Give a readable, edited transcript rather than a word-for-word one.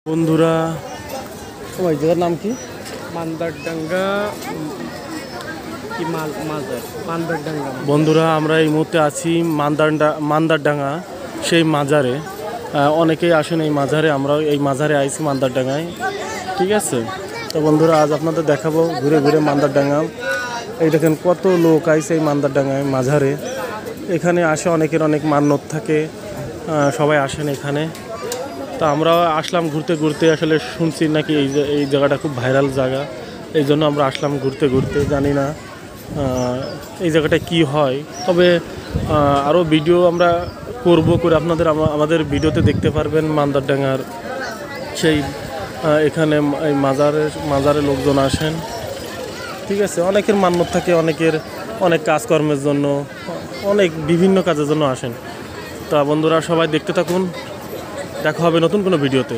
বন্ধুরা ওই জায়গার নাম কি? মান্দারডাঙ্গা কি মাজার মান্দারডাঙ্গা। বন্ধুরা আমরা এই মুহূর্তে আছি মান্দারডাঙ্গা সেই মাজারে। অনেকেই আসেন এই মাজারে, আমরা এই মাজারে আইছি মান্দারডাঙ্গায়, ঠিক আছে। তো বন্ধুরা আজ আপনাদের দেখাবো ঘুরে ঘুরে মান্দারডাঙ্গা। এই দেখেন কত লোক আইছে এই মান্দারডাঙ্গায় মাজারে। এখানে আসে অনেকের অনেক মান্যত থাকে, সবাই আসেন এখানে। তো আমরা আসলাম ঘুরতে ঘুরতে, আসলে শুনছি নাকি এই জায়গাটা খুব ভাইরাল জায়গা, এই জন্য আমরা আসলাম ঘুরতে ঘুরতে। জানি না এই জায়গাটা কি হয়, তবে আরও ভিডিও আমরা করে আপনাদের আমাদের ভিডিওতে দেখতে পারবেন। মান্দারডাঙ্গার সেই এখানে এই মাজারে লোকজন আসেন, ঠিক আছে। অনেকের মান্যত থাকে, অনেকের অনেক কাজকর্মের জন্য, অনেক বিভিন্ন কাজের জন্য আসেন। তা বন্ধুরা সবাই দেখতে থাকুন, দেখা হবে নতুন কোনো ভিডিওতে।